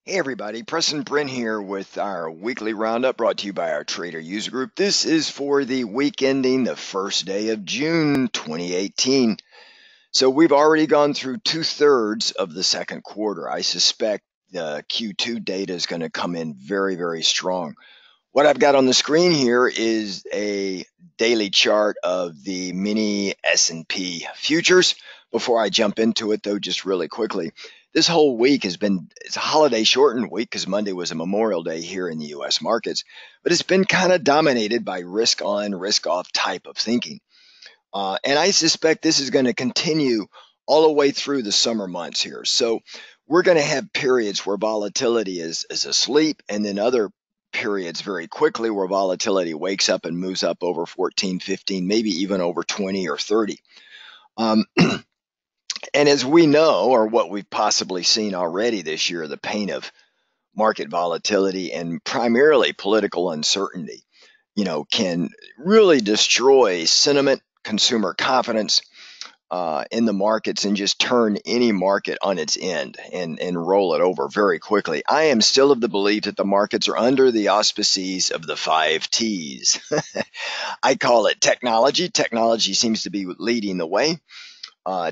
Hey everybody, Preston Brent here with our weekly roundup brought to you by our Trader User Group. This is for the week ending the first day of June 2018. So we've already gone through 2/3 of the second quarter. I suspect the Q2 data is going to come in very, very strong. What I've got on the screen here is a daily chart of the mini S&P futures. Before I jump into it, though, just really quickly, this whole week it's a holiday shortened week because Monday was a Memorial Day here in the U.S. markets, but it's been kind of dominated by risk on, risk off type of thinking. And I suspect this is going to continue all the way through the summer months here. So we're going to have periods where volatility is asleep, and then other periods very quickly where volatility wakes up and moves up over 14, 15, maybe even over 20 or 30. And as we know, or what we've possibly seen already this year, the pain of market volatility and primarily political uncertainty, can really destroy sentiment, consumer confidence in the markets, and just turn any market on its end and roll it over very quickly. I am still of the belief that the markets are under the auspices of the 5 T's. I call it technology. Technology seems to be leading the way.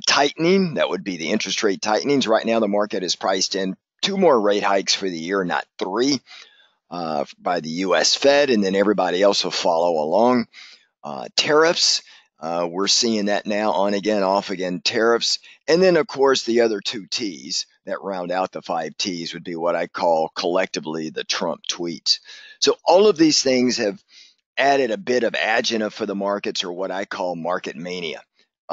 Tightening, that would be the interest rate tightenings. Right now, the market is priced in 2 more rate hikes for the year, not 3, by the U.S. Fed, and then everybody else will follow along. Tariffs, we're seeing that now, on again, off again tariffs. And then, of course, the other 2 T's that round out the 5 T's would be what I call collectively the Trump tweets. So all of these things have added a bit of agita for the markets, or what I call market mania.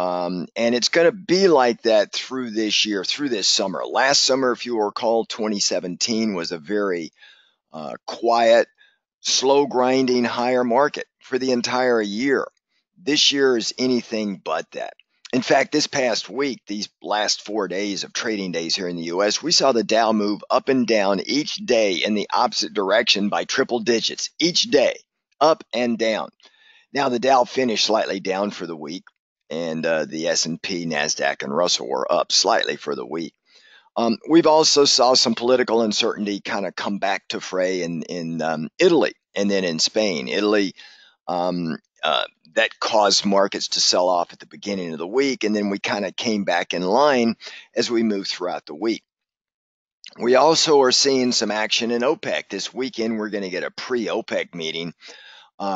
And it's going to be like that through this year, through this summer. Last summer, if you recall, 2017 was a very quiet, slow grinding higher market for the entire year. This year is anything but that. In fact, this past week, these last 4 days of trading days here in the US, we saw the Dow move up and down each day in the opposite direction by triple digits, each day, up and down. Now, the Dow finished slightly down for the week, and the S&P, NASDAQ, and Russell were up slightly for the week. We've also saw some political uncertainty kind of come back to fray in Italy and then in Spain. Italy, that caused markets to sell off at the beginning of the week, and then we kind of came back in line as we moved throughout the week. We also are seeing some action in OPEC. This weekend, we're going to get a pre-OPEC meeting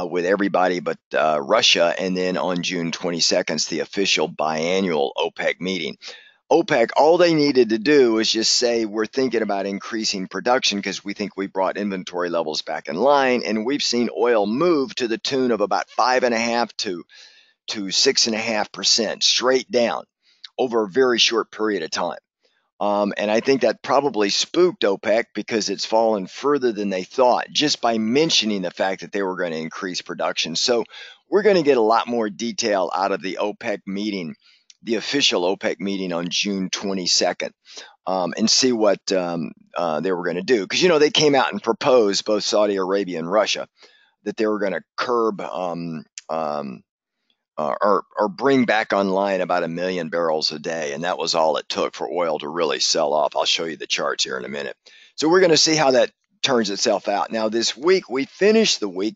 with everybody but Russia, and then on June 22nd, the official biannual OPEC meeting. OPEC, all they needed to do was just say, we're thinking about increasing production because we think we brought inventory levels back in line, and we've seen oil move to the tune of about 5.5% to 6.5% straight down over a very short period of time. And I think that probably spooked OPEC because it's fallen further than they thought just by mentioning the fact that they were going to increase production. So we're going to get a lot more detail out of the OPEC meeting, the official OPEC meeting on June 22nd, and see what they were going to do. Because, they came out and proposed, both Saudi Arabia and Russia, that they were going to curb or bring back online about 1 million barrels a day, and that was all it took for oil to really sell off. I'll show you the charts here in a minute. So we're going to see how that turns itself out. Now, this week, we finished the week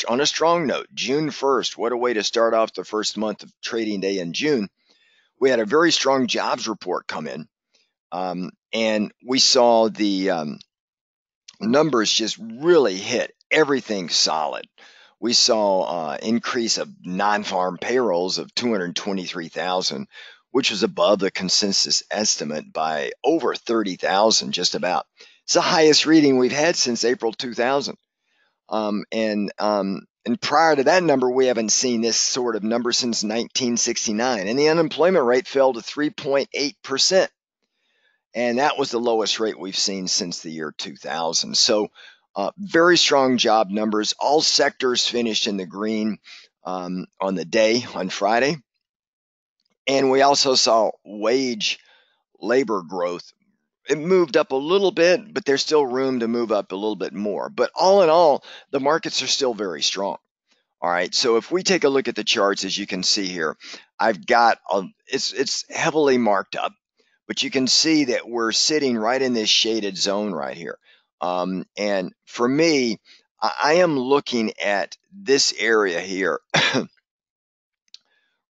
on a strong note. June 1st, what a way to start off the first month of trading day in June. We had a very strong jobs report come in, and we saw the numbers just really hit everything solid. We saw increase of non-farm payrolls of 223,000, which was above the consensus estimate by over 30,000, just about. It's the highest reading we've had since April 2000. And prior to that number, we haven't seen this sort of number since 1969. And the unemployment rate fell to 3.8%. And that was the lowest rate we've seen since the year 2000. So very strong job numbers. All sectors finished in the green on the day, on Friday. And we also saw wage labor growth. It moved up a little bit, but there's still room to move up a little bit more. But all in all, the markets are still very strong. All right, so if we take a look at the charts, as you can see here, I've got it's heavily marked up, But you can see that we're sitting right in this shaded zone right here. And for me, I am looking at this area here,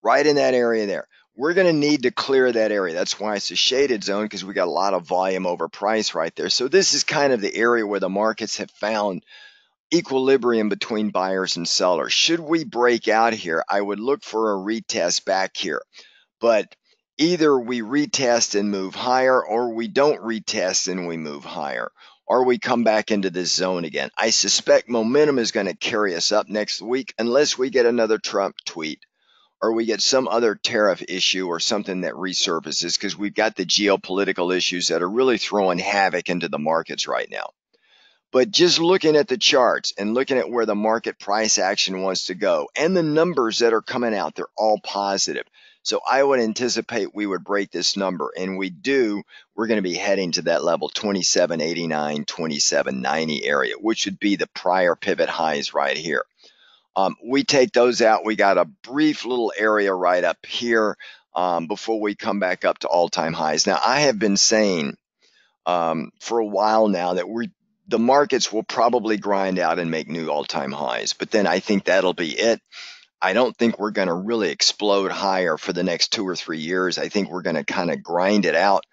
right in that area there. We're going to need to clear that area. That's why it's a shaded zone, because we got a lot of volume over price right there. So this is kind of the area where the markets have found equilibrium between buyers and sellers. Should we break out here, I would look for a retest back here. But either we retest and move higher, or we don't retest and we move higher, or we come back into this zone again. I suspect momentum is going to carry us up next week unless we get another Trump tweet, or we get some other tariff issue or something that resurfaces, because we've got the geopolitical issues that are really throwing havoc into the markets right now. But just looking at the charts and looking at where the market price action wants to go and the numbers that are coming out, they're all positive. So I would anticipate we would break this number, and we do. We're going to be heading to that level 2789, 2790 area, which would be the prior pivot highs right here. We take those out. We got a brief little area right up here before we come back up to all-time highs. Now, I have been saying for a while now that the markets will probably grind out and make new all-time highs, but then I think that'll be it. I don't think we're going to really explode higher for the next 2 or 3 years. I think we're going to kind of grind it out.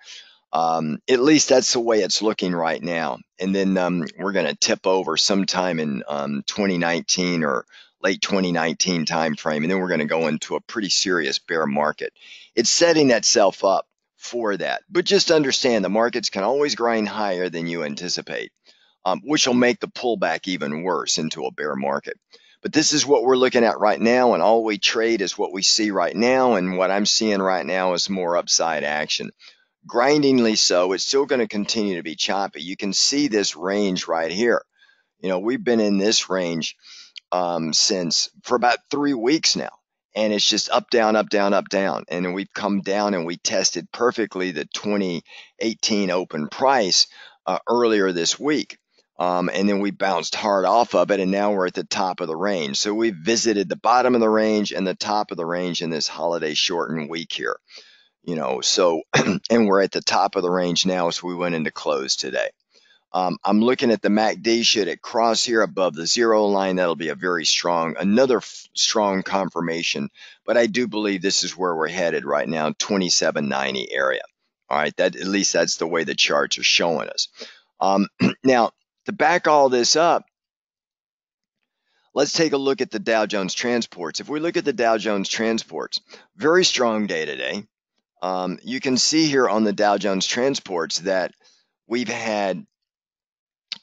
At least that's the way it's looking right now. And then we're going to tip over sometime in 2019 or late 2019 timeframe, and then we're going to go into a pretty serious bear market. It's setting itself up for that. But just understand the markets can always grind higher than you anticipate, which will make the pullback even worse into a bear market. But this is what we're looking at right now, and all we trade is what we see right now, and what I'm seeing right now is more upside action. Grindingly so, it's still going to continue to be choppy. You can see this range right here. You know, we've been in this range since for about 3 weeks now, and it's just up, down, up, down, up, down. And then we've come down and we tested perfectly the 2018 open price earlier this week. And then we bounced hard off of it, and now we're at the top of the range. So we visited the bottom of the range and the top of the range in this holiday shortened week here. You know, so, and we're at the top of the range now as we went into close today. I'm looking at the MACD. Should it cross here above the 0 line, that'll be a very strong, another strong confirmation. But I do believe this is where we're headed right now, 2790 area. All right, that at least that's the way the charts are showing us. Now, to back all this up, let's take a look at the Dow Jones Transports. If we look at the Dow Jones Transports, very strong day today. You can see here on the Dow Jones Transports that we've had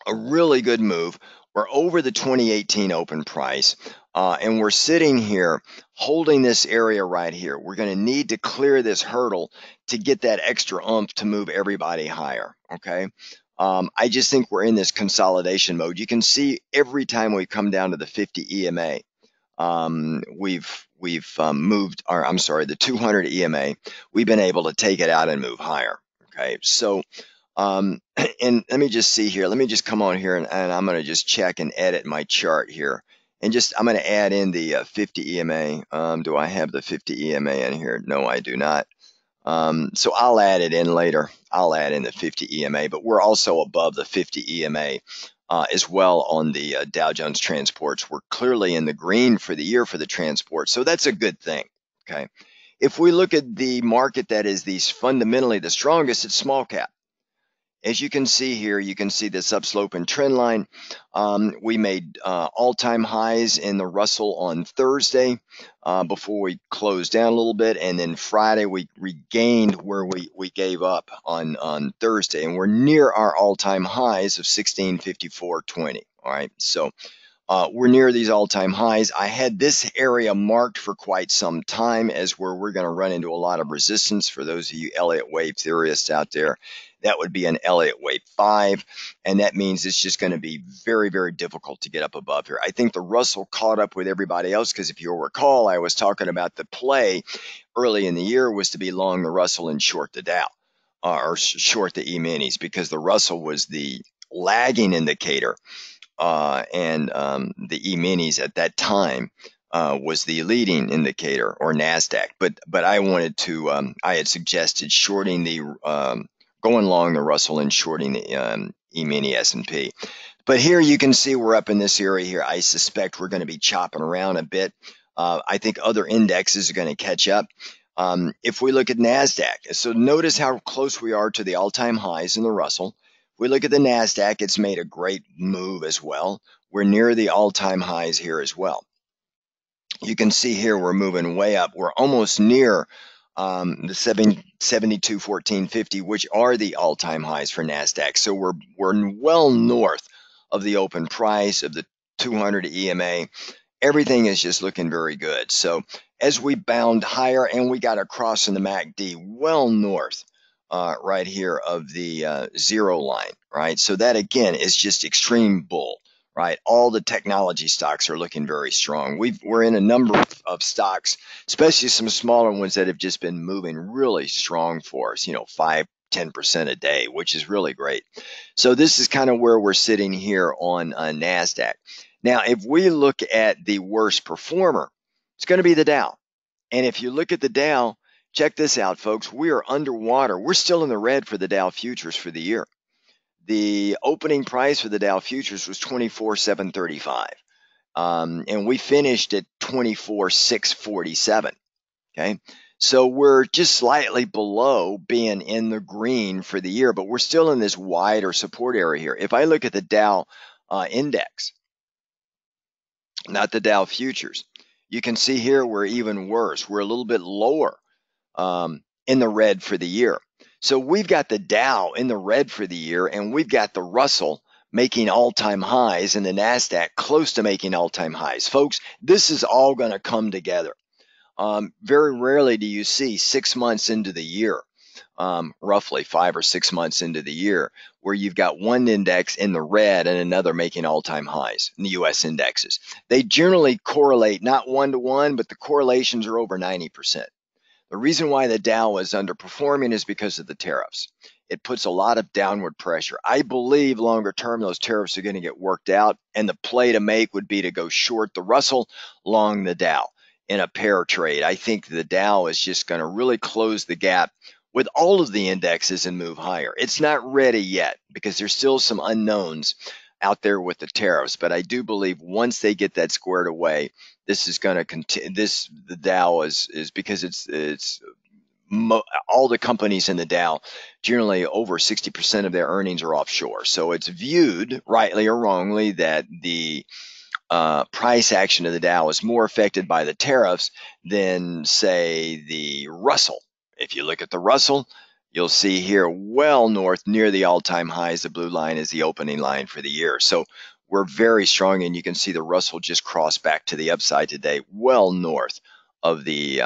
a really good move. We're over the 2018 open price, and we're sitting here holding this area right here. We're going to need to clear this hurdle to get that extra oomph to move everybody higher, okay? I just think we're in this consolidation mode. You can see every time we come down to the 50 EMA, we've moved, or I'm sorry, the 200 EMA, we've been able to take it out and move higher, okay? So, and let me just see here. Let me just come on here, and I'm going to just check and edit my chart here. And just, I'm going to add in the 50 EMA. Do I have the 50 EMA in here? No, I do not. So I'll add it in later. I'll add in the 50 EMA, but we're also above the 50 EMA as well on the Dow Jones Transports. We're clearly in the green for the year for the transport, so that's a good thing, okay? If we look at the market that is fundamentally the strongest, it's small cap. As you can see here, you can see this upslope and trend line. We made all-time highs in the Russell on Thursday before we closed down a little bit, and then Friday we regained where we gave up on Thursday, and we're near our all-time highs of 1654.20. All right, so we're near these all-time highs. I had this area marked for quite some time as where we're going to run into a lot of resistance. For those of you Elliott wave theorists out there, that would be an Elliott wave 5, and that means it's just going to be very, very difficult to get up above here. I think the Russell caught up with everybody else, because if you'll recall, I was talking about the play early in the year was to be long the Russell and short the Dow, or short the E-minis, because the Russell was the lagging indicator, and the E-minis at that time was the leading indicator, or NASDAQ. But I wanted to, I had suggested shorting going long the Russell and shorting the E-mini S&P. But here you can see we're up in this area here. I suspect we're going to be chopping around a bit. I think other indexes are going to catch up. If we look at NASDAQ, so notice how close we are to the all-time highs in the Russell. If we look at the NASDAQ, it's made a great move as well. We're near the all-time highs here as well. You can see here we're moving way up. We're almost near the 72.1450, which are the all-time highs for NASDAQ. So we're well north of the open price of the 200 EMA. Everything is just looking very good. So as we bound higher, and we got a cross in the MACD well north right here of the zero line, right? So that again is just extreme bull, right? All the technology stocks are looking very strong. We're in a number of stocks, especially some smaller ones that have just been moving really strong for us, 5-10% a day, which is really great. So this is kind of where we're sitting here on NASDAQ. Now, if we look at the worst performer, it's going to be the Dow. And if you look at the Dow, check this out, folks. We are underwater. We're still in the red for the Dow futures for the year. The opening price for the Dow futures was 24,735. And we finished at 24,647. Okay. So we're just slightly below being in the green for the year, but we're still in this wider support area here. If I look at the Dow index, not the Dow futures, you can see here we're even worse. We're a little bit lower in the red for the year. So we've got the Dow in the red for the year, and we've got the Russell making all-time highs and the NASDAQ close to making all-time highs. Folks, this is all going to come together. Very rarely do you see 6 months into the year, roughly 5 or 6 months into the year, where you've got one index in the red and another making all-time highs in the U.S. indexes. They generally correlate not 1-to-1, but the correlations are over 90%. The reason why the Dow is underperforming is because of the tariffs. It puts a lot of downward pressure. I believe longer term those tariffs are going to get worked out, and the play to make would be to go short the Russell, long the Dow in a pair trade. I think the Dow is just going to really close the gap with all of the indexes and move higher. It's not ready yet because there's still some unknowns out there with the tariffs, but I do believe once they get that squared away, this is going to continue. The Dow is because it's all the companies in the Dow, generally over 60% of their earnings are offshore. So it's viewed, rightly or wrongly, that the price action of the Dow is more affected by the tariffs than, say, the Russell. If you look at the Russell, you'll see here well north near the all-time highs. The blue line is the opening line for the year. So we're very strong, and you can see the Russell just crossed back to the upside today, well north of the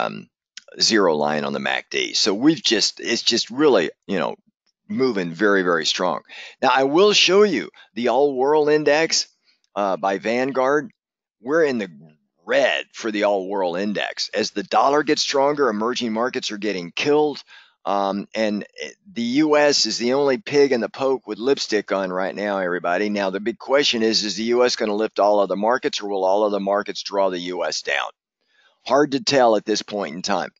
zero line on the MACD. So it's just really, moving very, very strong. Now, I will show you the all-world index by Vanguard. We're in the red for the all-world index. As the dollar gets stronger, emerging markets are getting killed. And the U.S. is the only pig in the poke with lipstick on right now, everybody. Now, the big question is the U.S. going to lift all other markets, or will all other markets draw the U.S. down? Hard to tell at this point in time.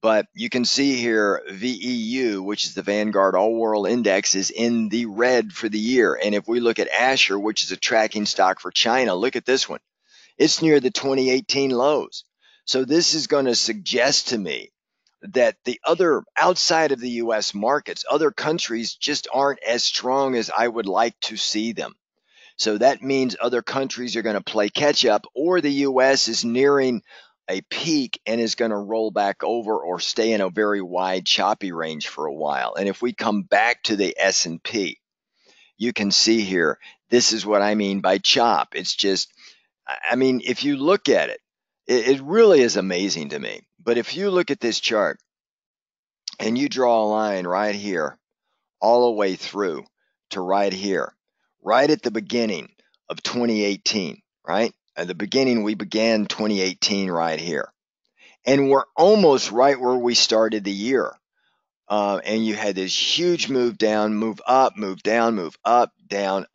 But you can see here, VEU, which is the Vanguard All-World Index, is in the red for the year. And if we look at Asher, which is a tracking stock for China, look at this one. It's near the 2018 lows. So this is going to suggest to me that the other, outside of the U.S. markets, other countries just aren't as strong as I would like to see them. So that means other countries are going to play catch up, or the U.S. is nearing a peak and is going to roll back over or stay in a very wide choppy range for a while. And if we come back to the S&P, you can see here, this is what I mean by chop. It's just, I mean, if you look at it, it really is amazing to me. But if you look at this chart and you draw a line right here, all the way through to right here, right at the beginning of 2018, right? At the beginning, we began 2018 right here. And we're almost right where we started the year. And you had this huge move down, move up, move down, move up, down,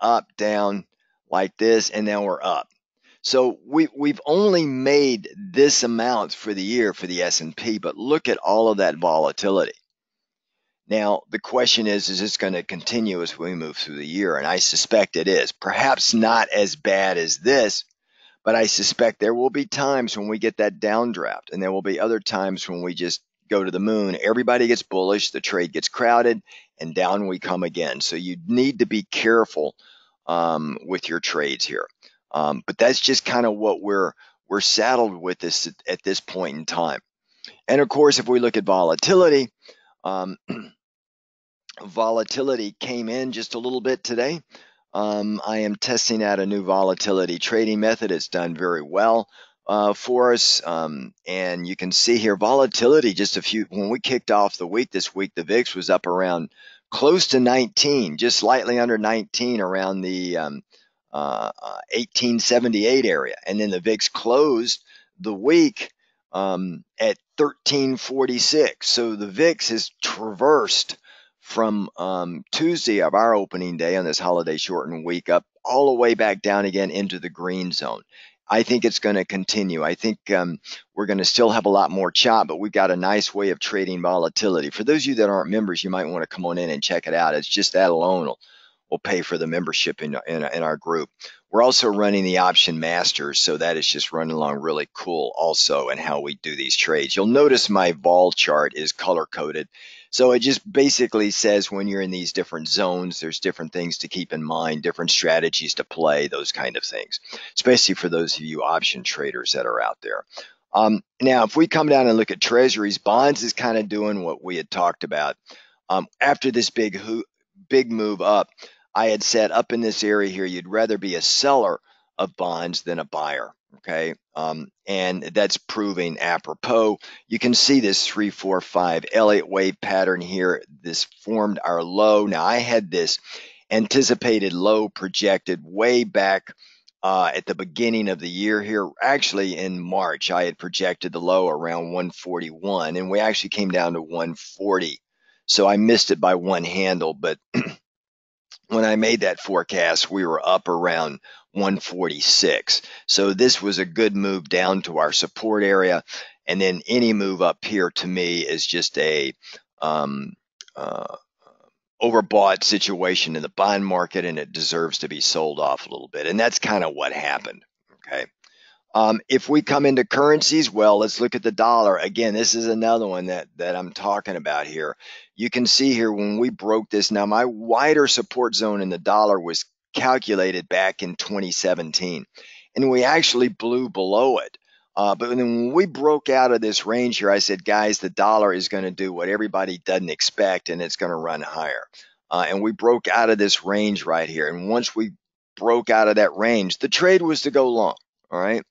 like this, and now we're up. So we've only made this amount for the year for the S&P, but look at all of that volatility. Now, the question is this going to continue as we move through the year? And I suspect it is. Perhaps not as bad as this, but I suspect there will be times when we get that downdraft, and there will be other times when we just go to the moon. Everybody gets bullish, the trade gets crowded, and down we come again. So you need to be careful with your trades here. But that's just kind of what we're saddled with this at this point in time. And of course, if we look at volatility, volatility came in just a little bit today. I am testing out a new volatility trading method. It's done very well for us. And you can see here volatility when we kicked off the week this week, the VIX was up around close to 19, just slightly under 19 around the 1878 area. And then the VIX closed the week at 1346. So the VIX has traversed from Tuesday of our opening day on this holiday shortened week up all the way back down again into the green zone. I think it's going to continue. I think we're going to still have a lot more chop, but we've got a nice way of trading volatility. For those of you that aren't members, you might want to come on in and check it out. It's just that alone will pay for the membership in our group. We're also running the option masters, so that is just running along really cool also in how we do these trades. You'll notice my vol chart is color coded. So it just basically says when you're in these different zones, there's different things to keep in mind, different strategies to play, those kind of things, especially for those of you option traders that are out there. Now, if we come down and look at treasuries, bonds is kind of doing what we had talked about. After this big move up, I had said up in this area here, you'd rather be a seller of bonds than a buyer. Okay. And that's proving apropos. You can see this 3, 4, 5 Elliott wave pattern here. This formed our low. Now I had this anticipated low projected way back at the beginning of the year here. Actually in March, I had projected the low around 141 and we actually came down to 140. So I missed it by one handle, but when I made that forecast, we were up around 146. So this was a good move down to our support area. And then any move up here to me is just a overbought situation in the bond market, and it deserves to be sold off a little bit. And that's kind of what happened. Okay. If we come into currencies, well, let's look at the dollar. Again, this is another one that I'm talking about here. You can see here when we broke this. Now, my wider support zone in the dollar was calculated back in 2017, and we actually blew below it. But then when we broke out of this range here, I said, guys, the dollar is going to do what everybody doesn't expect, and it's going to run higher. And we broke out of this range right here. And once we broke out of that range, the trade was to go long. All right.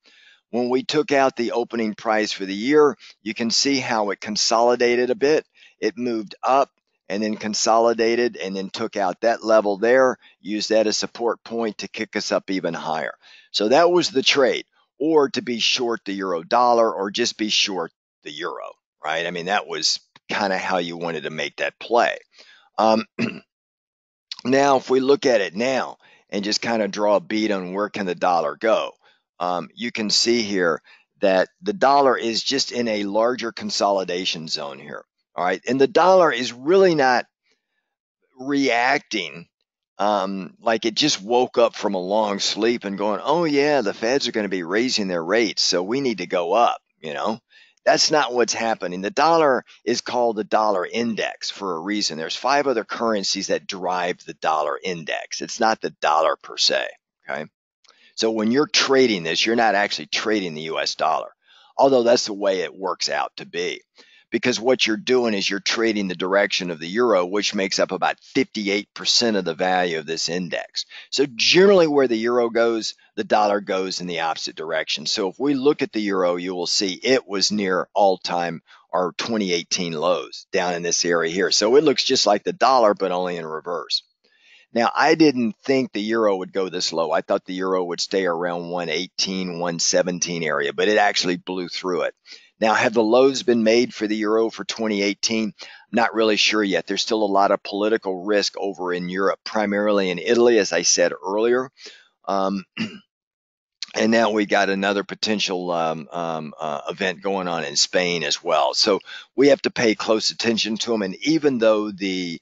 When we took out the opening price for the year, you can see how it consolidated a bit. It moved up and then consolidated and then took out that level there, used that as support point to kick us up even higher. So that was the trade, or to be short the euro dollar or just be short the euro, right? I mean, that was kind of how you wanted to make that play. Now, if we look at it now and just kind of draw a bead on where can the dollar go, you can see here that the dollar is just in a larger consolidation zone here. All right. And the dollar is really not reacting like it just woke up from a long sleep and going, oh, yeah, the Feds are going to be raising their rates, so we need to go up. That's not what's happening. The dollar is called the dollar index for a reason. There's 5 other currencies that drive the dollar index. It's not the dollar per se. Okay. So when you're trading this, you're not actually trading the US dollar, although that's the way it works out to be. Because what you're doing is you're trading the direction of the euro, which makes up about 58% of the value of this index. So generally where the euro goes, the dollar goes in the opposite direction. So if we look at the euro, you will see it was near all-time or 2018 lows down in this area here. So it looks just like the dollar, but only in reverse. Now, I didn't think the euro would go this low. I thought the euro would stay around 118, 117 area, but it actually blew through it. Now, have the lows been made for the euro for 2018? Not really sure yet. There's still a lot of political risk over in Europe, primarily in Italy, as I said earlier. And now we got another potential event going on in Spain as well. So we have to pay close attention to them. And even though the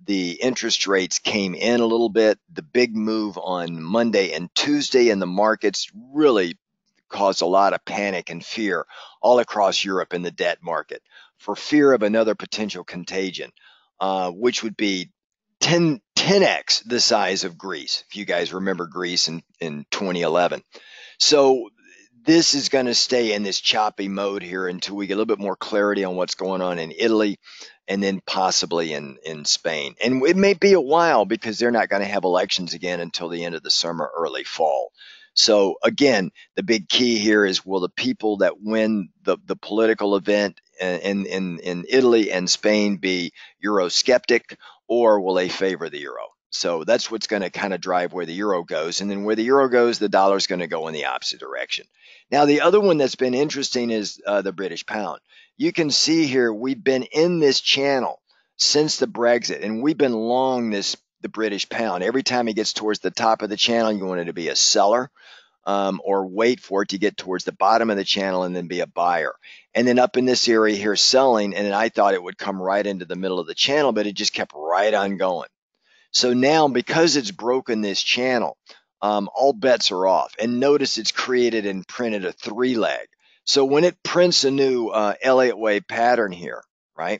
interest rates came in a little bit, the big move on Monday and Tuesday in the markets really caused a lot of panic and fear all across Europe in the debt market for fear of another potential contagion, which would be 10x the size of Greece. If you guys remember Greece in 2011. So this is going to stay in this choppy mode here until we get a little bit more clarity on what's going on in Italy and then possibly in Spain. And it may be a while because they're not going to have elections again until the end of the summer, early fall. So again, the big key here is, will the people that win the political event in Italy and Spain be Eurosceptic, or will they favor the euro? So that's what's going to kind of drive where the euro goes. And then where the euro goes, the dollar's going to go in the opposite direction. Now, the other one that's been interesting is the British pound. You can see here we've been in this channel since the Brexit, and we've been long the British pound. Every time it gets towards the top of the channel, you want it to be a seller, or wait for it to get towards the bottom of the channel and then be a buyer. And then up in this area here, selling, and then I thought it would come right into the middle of the channel, but it just kept right on going. So now, because it's broken this channel, all bets are off. And notice it's created and printed a 3-leg. So when it prints a new Elliott wave pattern here, right?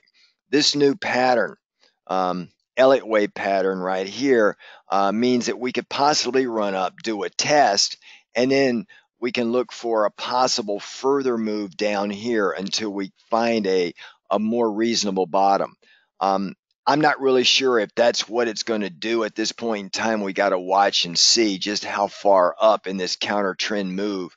This new pattern, Elliott wave pattern right here, means that we could possibly run up, do a test, and then we can look for a possible further move down here until we find a more reasonable bottom. I'm not really sure if that's what it's going to do at this point in time. We got to watch and see just how far up in this counter trend move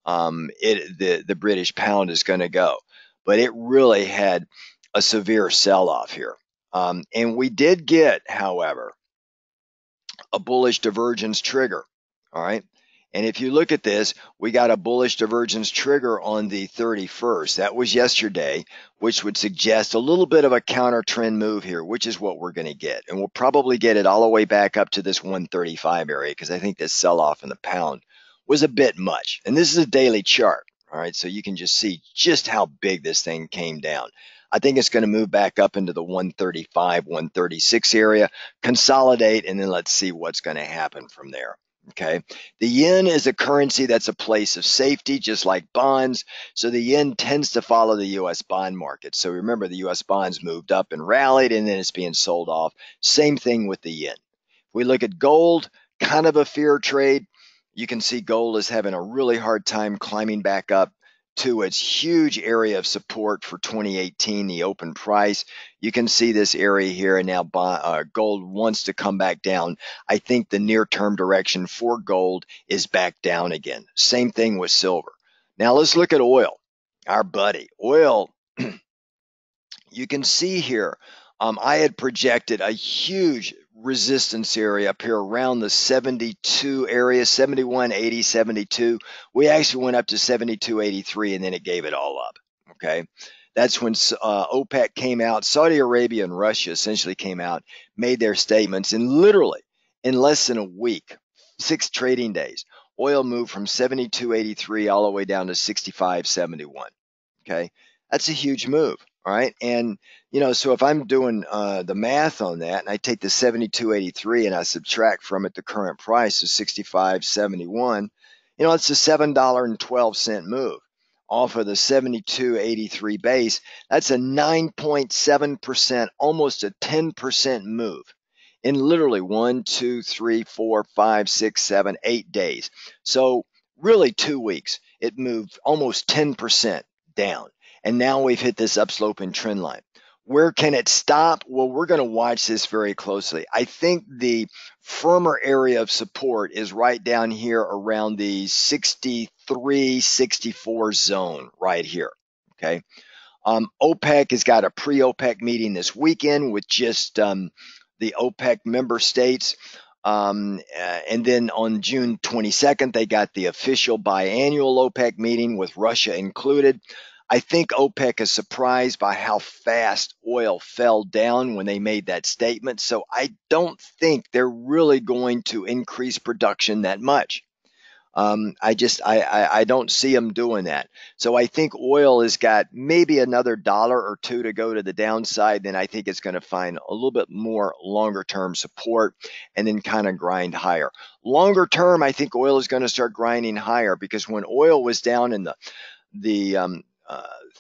the British pound is going to go. But it really had a severe sell-off here. And we did get, however, a bullish divergence trigger. All right. And if you look at this, we got a bullish divergence trigger on the 31st. That was yesterday, which would suggest a little bit of a counter trend move here, which is what we're going to get. And we'll probably get it all the way back up to this 135 area, because I think this sell-off in the pound was a bit much. And this is a daily chart. All right. So you can just see just how big this thing came down. I think it's going to move back up into the 135, 136 area, consolidate, and then let's see what's going to happen from there. Okay. The yen is a currency that's a place of safety, just like bonds. So the yen tends to follow the U.S. bond market. So remember, the U.S. bonds moved up and rallied, and then it's being sold off. Same thing with the yen. We look at gold, kind of a fear trade. You can see gold is having a really hard time climbing back up to its huge area of support for 2018, the open price. You can see this area here, and now gold wants to come back down. I think the near-term direction for gold is back down again. Same thing with silver. Now let's look at oil, our buddy. Oil, you can see here, I had projected a huge resistance area up here around the 72 area, 71.80, 72. We actually went up to 72.83, and then it gave it all up. Okay. That's when OPEC came out. Saudi Arabia and Russia essentially came out, made their statements, and literally in less than a week, 6 trading days, oil moved from 72.83 all the way down to 65.71. Okay. That's a huge move. All right. And, so if I'm doing the math on that, and I take the 72.83 and I subtract from it the current price of 65.71, it's a $7.12 move off of the 72.83 base. That's a 9.7%, almost a 10% move in literally 1, 2, 3, 4, 5, 6, 7, 8 days. So really 2 weeks, it moved almost 10% down. And now we've hit this upsloping trend line. Where can it stop? Well, we're going to watch this very closely. I think the firmer area of support is right down here around the 63, 64 zone right here. Okay. OPEC has got a pre-OPEC meeting this weekend with just the OPEC member states. And then on June 22nd, they got the official biannual OPEC meeting with Russia included. I think OPEC is surprised by how fast oil fell down when they made that statement. So I don't think they're really going to increase production that much. I don't see them doing that. So I think oil has got maybe another dollar or two to go to the downside. Then I think it's going to find a little bit more longer term support and then kind of grind higher. Longer term, I think oil is going to start grinding higher because when oil was down in the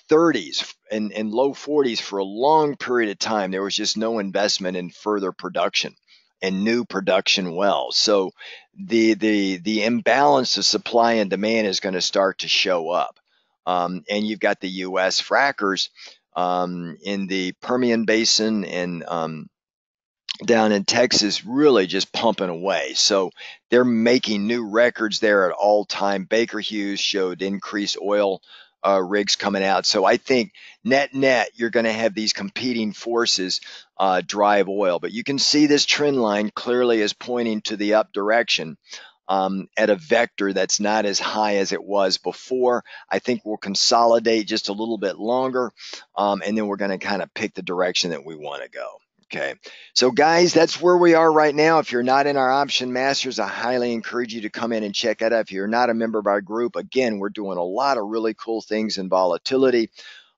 30s and low 40s for a long period of time, there was just no investment in further production and new production wells. So the imbalance of supply and demand is going to start to show up. And you've got the U.S. frackers in the Permian Basin and down in Texas really just pumping away. So they're making new records there at all time. Baker Hughes showed increased oil rigs coming out. So I think net, you're going to have these competing forces drive oil. But you can see this trend line clearly is pointing to the up direction at a vector that's not as high as it was before. I think we'll consolidate just a little bit longer, and then we're going to kind of pick the direction that we want to go. Okay, so guys, that's where we are right now. If you're not in our option masters, I highly encourage you to come in and check it out. If you're not a member of our group, again, we're doing a lot of really cool things in volatility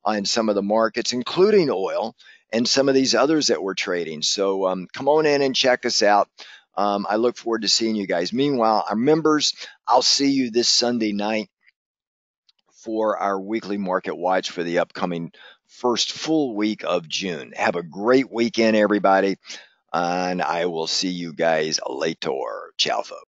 in some of the markets, including oil and some of these others that we're trading. So come on in and check us out. I look forward to seeing you guys. Meanwhile, our members, I'll see you this Sunday night for our weekly market watch for the upcoming first full week of June. Have a great weekend, everybody, and I will see you guys later. Ciao, folks.